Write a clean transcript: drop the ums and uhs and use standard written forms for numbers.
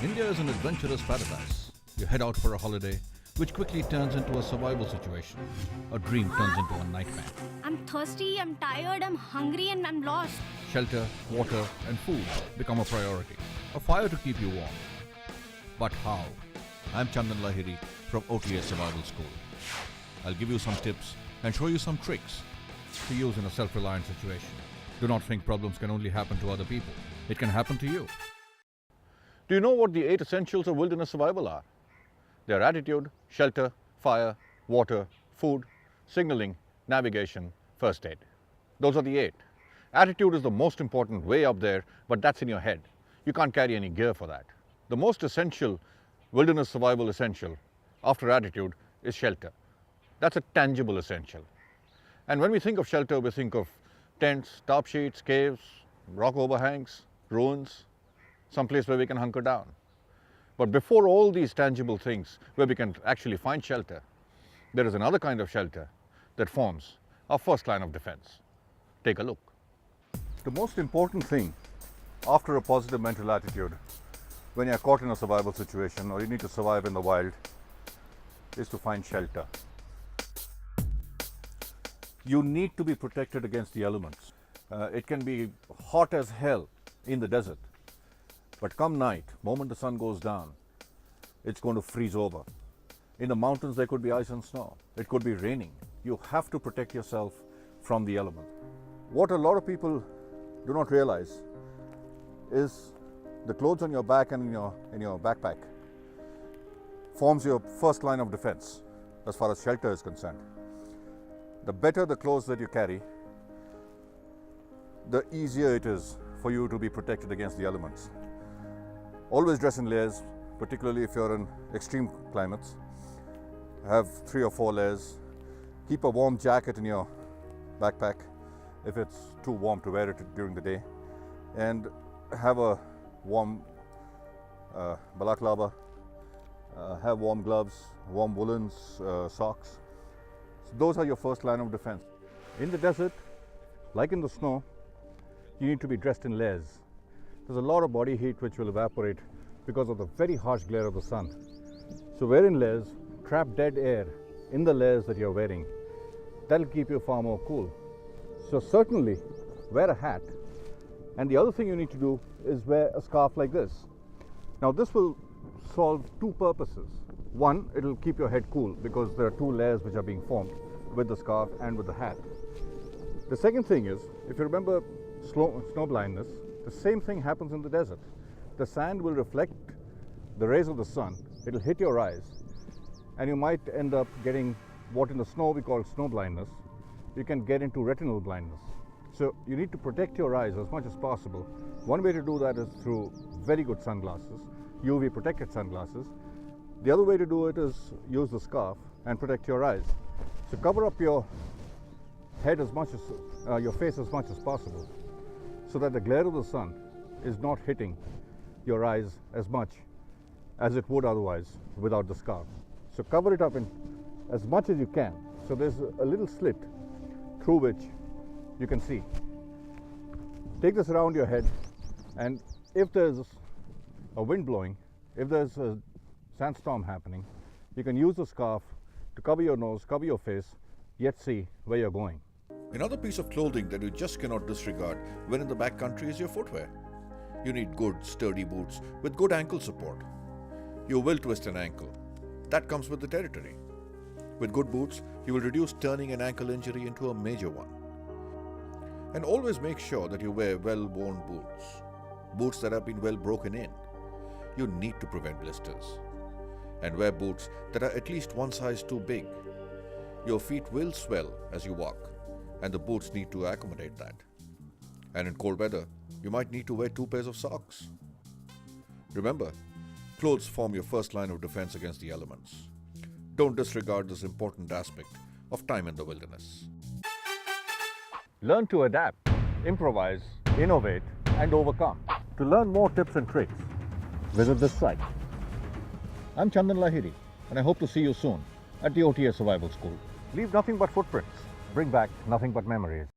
India is an adventurous paradise. You head out for a holiday, which quickly turns into a survival situation. A dream turns into a nightmare. I'm thirsty, I'm tired, I'm hungry, and I'm lost. Shelter, water, and food become a priority. A fire to keep you warm. But how? I'm Chandan Lahiri from OTS Survival School. I'll give you some tips and show you some tricks to use in a self-reliant situation. Do not think problems can only happen to other people. It can happen to you. Do you know what the 8 essentials of wilderness survival are? They are attitude, shelter, fire, water, food, signaling, navigation, first aid. Those are the 8. Attitude is the most important, way up there, but that's in your head. You can't carry any gear for that. The most essential wilderness survival essential after attitude is shelter. That's a tangible essential. And when we think of shelter, we think of tents, tarp sheets, caves, rock overhangs, ruins, someplace where we can hunker down. But before all these tangible things where we can actually find shelter, there is another kind of shelter that forms our first line of defense. Take a look. The most important thing after a positive mental attitude when you're caught in a survival situation or you need to survive in the wild is to find shelter. You need to be protected against the elements. It can be hot as hell in the desert, but come night, moment the sun goes down, it's going to freeze over. In the mountains there could be ice and snow. It could be raining. You have to protect yourself from the elements. What a lot of people do not realize is the clothes on your back and in your backpack forms your first line of defense as far as shelter is concerned. The better the clothes that you carry, the easier it is for you to be protected against the elements. Always dress in layers, particularly if you're in extreme climates. Have 3 or 4 layers. Keep a warm jacket in your backpack if it's too warm to wear it during the day. And have a warm balaclava, have warm gloves, warm woolens, socks. So those are your first line of defense. In the desert, like in the snow, you need to be dressed in layers. There's a lot of body heat which will evaporate because of the very harsh glare of the sun. So wear in layers, trap dead air in the layers that you're wearing. That'll keep you far more cool. So certainly wear a hat. And the other thing you need to do is wear a scarf like this. Now this will solve 2 purposes. One, it'll keep your head cool because there are 2 layers which are being formed with the scarf and with the hat. The second thing is, if you remember snow blindness, the same thing happens in the desert. The sand will reflect the rays of the sun. It'll hit your eyes and you might end up getting what in the snow we call snow blindness. You can get into retinal blindness. So you need to protect your eyes as much as possible. One way to do that is through very good sunglasses, UV protected sunglasses. The other way to do it is use the scarf and protect your eyes. So cover up your head as much as your face as much as possible, so that the glare of the sun is not hitting your eyes as much as it would otherwise without the scarf. So cover it up in as much as you can. So there's a little slit through which you can see. Take this around your head, and if there's a wind blowing, if there's a sandstorm happening, you can use the scarf to cover your nose, cover your face, yet see where you're going. Another piece of clothing that you just cannot disregard when in the backcountry is your footwear. You need good, sturdy boots with good ankle support. You will twist an ankle. That comes with the territory. With good boots, you will reduce turning an ankle injury into a major one. And always make sure that you wear well-worn boots. Boots that have been well broken in. You need to prevent blisters. And wear boots that are at least 1 size too big. Your feet will swell as you walk, and the boots need to accommodate that. And in cold weather, you might need to wear 2 pairs of socks. Remember, clothes form your first line of defense against the elements. Don't disregard this important aspect of time in the wilderness. Learn to adapt, improvise, innovate, and overcome. To learn more tips and tricks, visit this site. I'm Chandan Lahiri, and I hope to see you soon at the OTS Survival School. Leave nothing but footprints. Bring back nothing but memories.